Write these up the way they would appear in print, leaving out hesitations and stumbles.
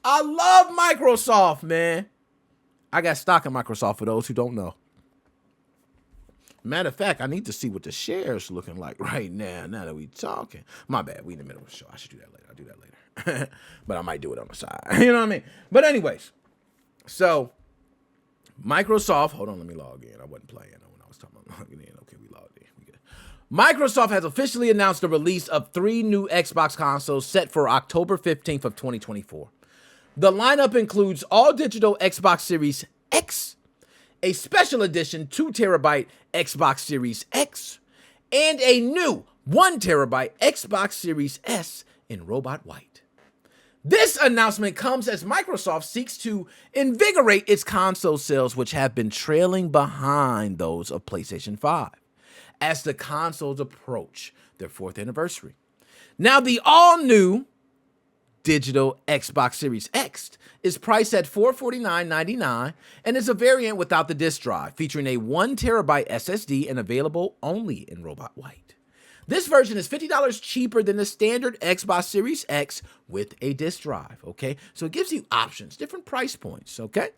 I love Microsoft, man. I got stock in Microsoft for those who don't know. Matter of fact, I need to see what the shares looking like right now. Now that we talking, my bad. We in the middle of the show. I should do that later. I'll do that later, but I might do it on the side. You know what I mean? But anyways, so Microsoft. Hold on, let me log in. I wasn't playing when I was talking about logging in. Okay, we logged in. We good. Microsoft has officially announced the release of 3 new Xbox consoles set for October 15th of 2024. The lineup includes all digital Xbox Series X, a special edition 2TB Xbox Series X, and a new 1TB Xbox Series S in Robot White. This announcement comes as Microsoft seeks to invigorate its console sales, which have been trailing behind those of PlayStation 5, as the consoles approach their 4th anniversary. Now, the all-new digital Xbox Series X is priced at $449.99 and is a variant without the disk drive, featuring a 1TB SSD and available only in Robot White. This version is $50 cheaper than the standard Xbox Series X with a disk drive, okay? So it gives you options, different price points, okay?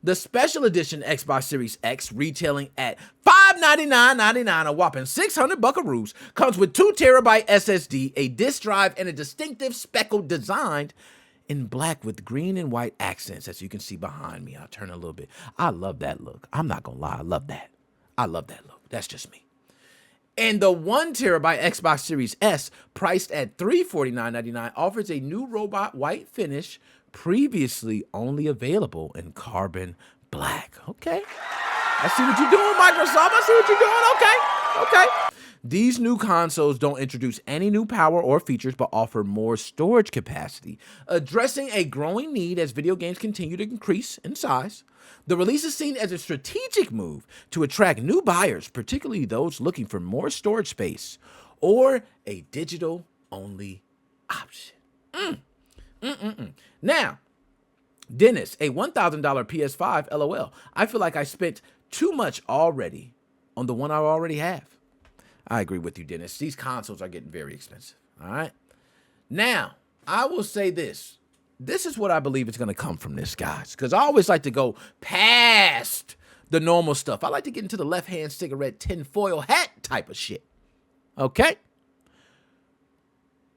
The special edition Xbox Series X, retailing at $599.99, a whopping 600 buckaroos, comes with 2TB SSD, a disk drive, and a distinctive speckled design in black with green and white accents, as you can see behind me. I'll turn a little bit. I love that look. I'm not gonna lie, I love that. I love that look. That's just me. And the 1TB Xbox Series S, priced at $349.99, offers a new Robot White finish, previously only available in carbon black. Okay. I see what you're doing, Microsoft. I see what you're doing. Okay. These new consoles don't introduce any new power or features, but offer more storage capacity, addressing a growing need as video games continue to increase in size. The release is seen as a strategic move to attract new buyers, particularly those looking for more storage space or a digital-only option. Now, Dennis, a $1,000 PS5, LOL. I feel like I spent too much already on the one I already have. I agree with you, Dennis. These consoles are getting very expensive, all right? Now, I will say this. This is what I believe is going to come from this, guys, because I always like to go past the normal stuff. I like to get into the left-hand cigarette tinfoil hat type of shit, okay?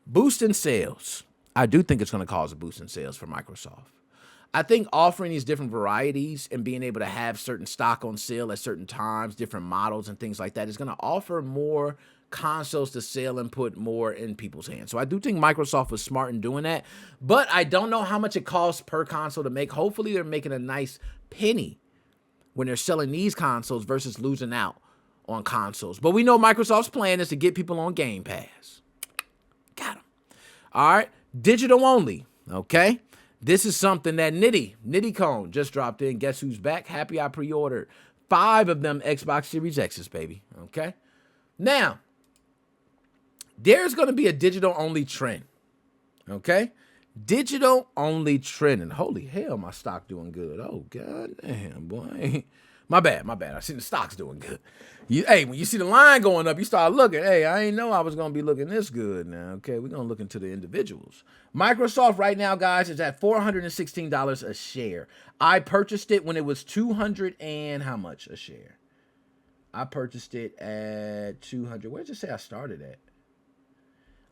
Boost in sales. I do think it's going to cause a boost in sales for Microsoft. I think offering these different varieties and being able to have certain stock on sale at certain times, different models and things like that, is going to offer more consoles to sell and put more in people's hands. So I do think Microsoft was smart in doing that, but I don't know how much it costs per console to make. Hopefully they're making a nice penny when they're selling these consoles versus losing out on consoles. But we know Microsoft's plan is to get people on Game Pass. Got them. All right. Digital only. Okay. This is something that Nitty Cone just dropped in. Guess who's back? Happy I pre-ordered 5 of them Xbox Series X's, baby. Okay. Now, there's going to be a digital-only trend. Okay. Digital-only trend. And holy hell, my stock doing good. Oh, god damn, boy. My bad. I see the stock's doing good. Hey, when you see the line going up, you start looking. Hey, I ain't know I was going to be looking this good now. Okay, we're going to look into the individuals. Microsoft right now, guys, is at $416 a share. I purchased it when it was 200 and how much a share? I purchased it at 200. Where did it say I started at?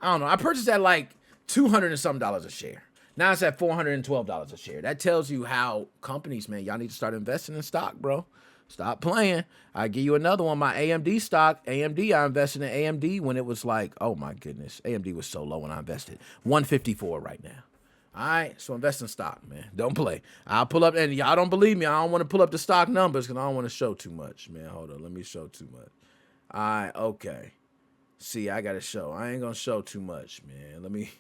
I don't know. I purchased at like 200 and something dollars a share. Now it's at $412 a share. That tells you how companies, man, y'all need to start investing in stock, bro. Stop playing. I give you another one. My AMD stock. AMD, I invested in AMD when it was like, oh my goodness. AMD was so low when I invested. 154 right now. All right, so invest in stock, man. Don't play. I'll pull up, and y'all don't believe me. I don't want to pull up the stock numbers because I don't want to show too much, man. Hold on, let me show too much. All right, okay. See, I got to show. I ain't going to show too much, man. Let me,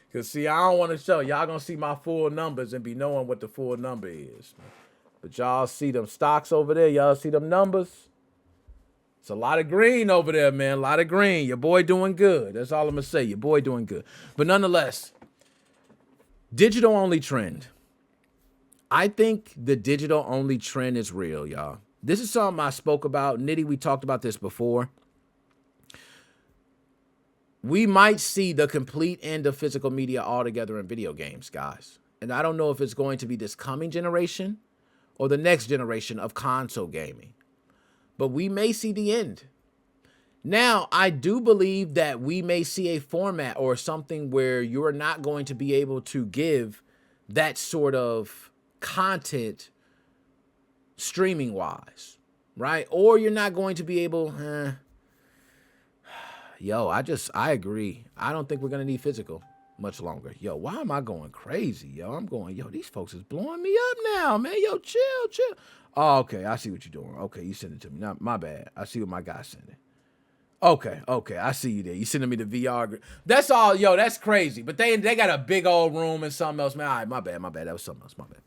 because see, I don't want to show. Y'all going to see my full numbers and be knowing what the full number is, man. But y'all see them stocks over there. Y'all see them numbers. It's a lot of green over there, man. A lot of green. Your boy doing good. That's all I'm going to say. Your boy doing good. But nonetheless, digital-only trend. I think the digital-only trend is real, y'all. This is something I spoke about. Nitty, we talked about this before. We might see the complete end of physical media altogether in video games, guys. And I don't know if it's going to be this coming generation or the next generation of console gaming. But we may see the end. Now, I do believe that we may see a format or something where you're not going to be able to give that sort of content streaming wise, right? Or you're not going to be able, I agree. I don't think we're going to need physical much longer. Yo, why am I going crazy? These folks is blowing me up now, man. Yo, chill. Oh, okay, I see what you're doing. Okay, you send it to me. Not my bad. I see what my guy's sending. Okay, I see you there. You sending me the VR. That's all, that's crazy. But they got a big old room and something else, man. All right, my bad. That was something else, my bad.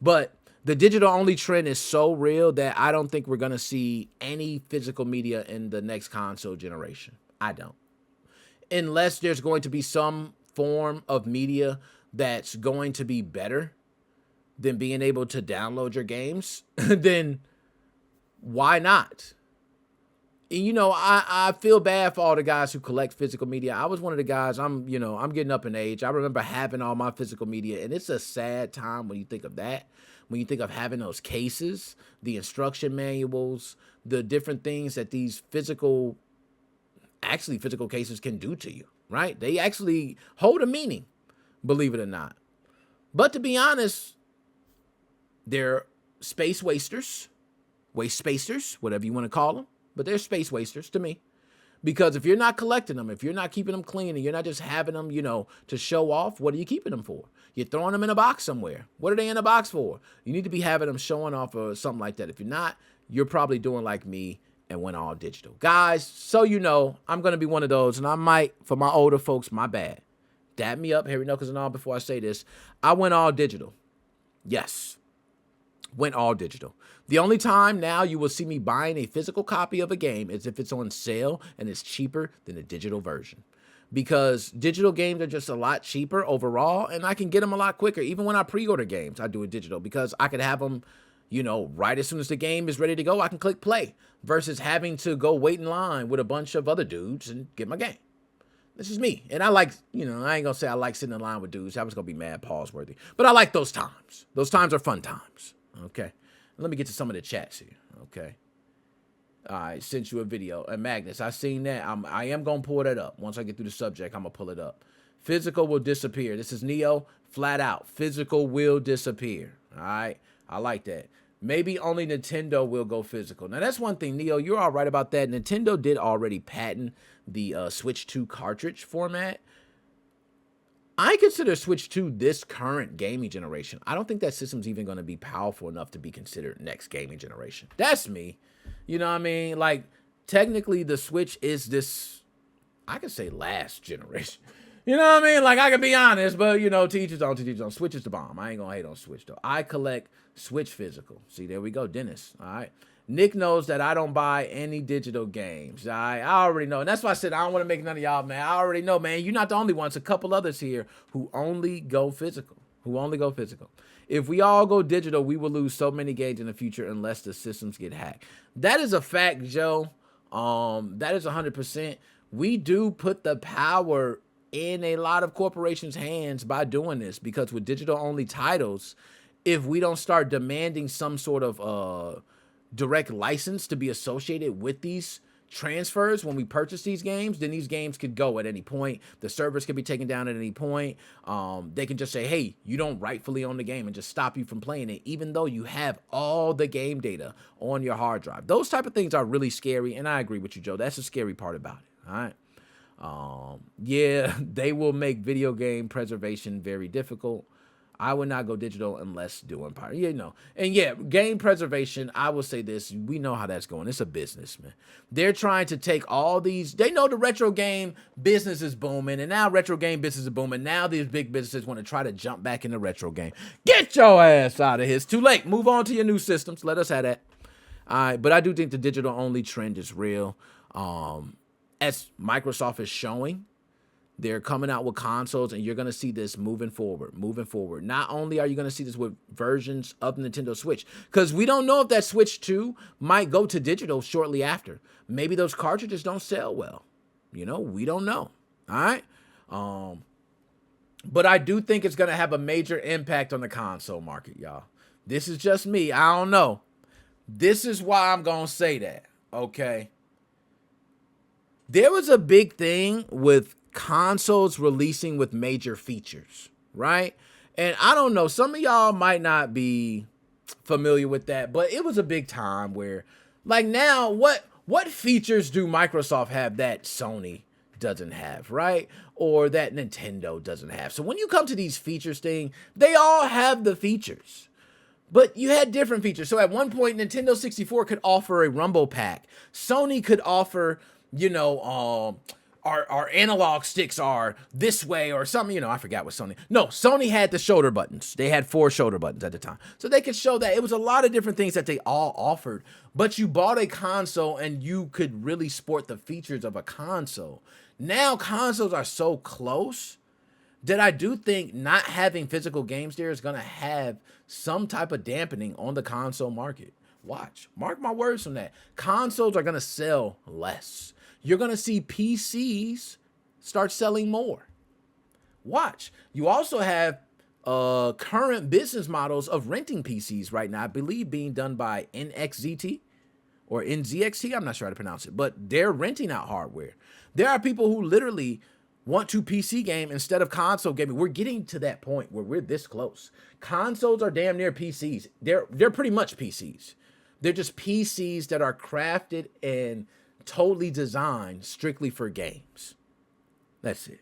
But the digital only trend is so real that I don't think we're going to see any physical media in the next console generation. I don't. Unless there's going to be some form of media that's going to be better than being able to download your games, then why not? And, I feel bad for all the guys who collect physical media. I was one of the guys, I'm getting up in age. I remember having all my physical media, and it's a sad time when you think of that. When you think of having those cases, the instruction manuals, the different things that these physical cases can do to you, right? They actually hold a meaning, believe it or not. But to be honest, they're space wasters, waste spacers, whatever you want to call them. But they're space wasters to me. Because if you're not collecting them, if you're not keeping them clean, and you're not just having them, to show off, what are you keeping them for? You're throwing them in a box somewhere. What are they in a box for? You need to be having them showing off or something like that. If you're not, you're probably doing like me and went all digital. Guys, so I'm going to be one of those, and I might, for my older folks, my bad. Dab me up, Harry Knuckles and all, before I say this. I went all digital. Yes. Went all digital. The only time now you will see me buying a physical copy of a game is if it's on sale and it's cheaper than the digital version. Because digital games are just a lot cheaper overall, and I can get them a lot quicker. Even when I pre-order games, I do it digital because I could have them, right as soon as the game is ready to go, I can click play versus having to go wait in line with a bunch of other dudes and get my game. This is me. And I like, I ain't going to say I like sitting in line with dudes. I was going to be mad pause-worthy. But I like those times. Those times are fun times. Okay. Let me get to some of the chats here. Okay. All right. Sent you a video. And Magnus, I seen that. I am going to pull that up. Once I get through the subject, I'm going to pull it up. Physical will disappear. This is Neo. Flat out. Physical will disappear. All right. I like that. Maybe only Nintendo will go physical. Now, that's one thing, Neo. You're all right about that. Nintendo did already patent the Switch 2 cartridge format. I consider Switch 2 this current gaming generation. I don't think that system's even going to be powerful enough to be considered next gaming generation. That's me. You know what I mean? Like, technically, the Switch is this, I could say last generation. You know what I mean? Like, I can be honest, but, to each his own. Switch is the bomb. I ain't going to hate on Switch, though. I collect Switch physical. See, there we go, Dennis. All right. Nick knows that I don't buy any digital games. All right? I already know. And that's why I said I don't want to make none of y'all, man. I already know, man. You're not the only ones. A couple others here who only go physical. If we all go digital, we will lose so many games in the future unless the systems get hacked. That is a fact, Joe. That is 100%. We do put the power in a lot of corporations' hands by doing this, because with digital-only titles, if we don't start demanding some sort of direct license to be associated with these transfers when we purchase these games, then these games could go at any point. The servers can be taken down at any point. They can just say, hey, you don't rightfully own the game, and just stop you from playing it, even though you have all the game data on your hard drive. Those type of things are really scary, and I agree with you, Joe. That's the scary part about it, all right? Yeah, they will make video game preservation very difficult. I would not go digital unless doing pirate. And yeah, game preservation, I will say this. We know how that's going. It's a business, man. They're trying to take all these. They know the retro game business is booming, and now retro game business is booming. Now these big businesses want to try to jump back in the retro game. Get your ass out of here. It's too late. Move on to your new systems. Let us have that. All right, but I do think the digital-only trend is real. As Microsoft is showing, they're coming out with consoles, and you're going to see this moving forward. Not only are you going to see this with versions of the Nintendo Switch, because we don't know if that Switch 2 might go to digital shortly after. Maybe those cartridges don't sell well. We don't know. All right? But I do think it's going to have a major impact on the console market, y'all. This is just me. I don't know. This is why I'm going to say that, okay? There was a big thing with consoles releasing with major features, right? And I don't know, some of y'all might not be familiar with that, but it was a big time where, like, now what features do Microsoft have that Sony doesn't have, right? Or that Nintendo doesn't have. So when you come to these features thing, they all have the features. But you had different features. So at one point, Nintendo 64 could offer a Rumble Pack. Sony could offer, our analog sticks are this way or something. I forgot what Sony. No, Sony had the shoulder buttons. They had 4 shoulder buttons at the time. So they could show that. It was a lot of different things that they all offered. But you bought a console and you could really sport the features of a console. Now consoles are so close that I do think not having physical games there is going to have some type of dampening on the console market. Watch. Mark my words on that. Consoles are going to sell less. You're going to see PCs start selling more. Watch. You also have current business models of renting PCs right now, I believe being done by NXZT or NZXT. I'm not sure how to pronounce it, but they're renting out hardware. There are people who literally want to PC game instead of console gaming. We're getting to that point where we're this close. Consoles are damn near PCs. They're pretty much PCs. They're just PCs that are crafted and totally designed strictly for games. That's it.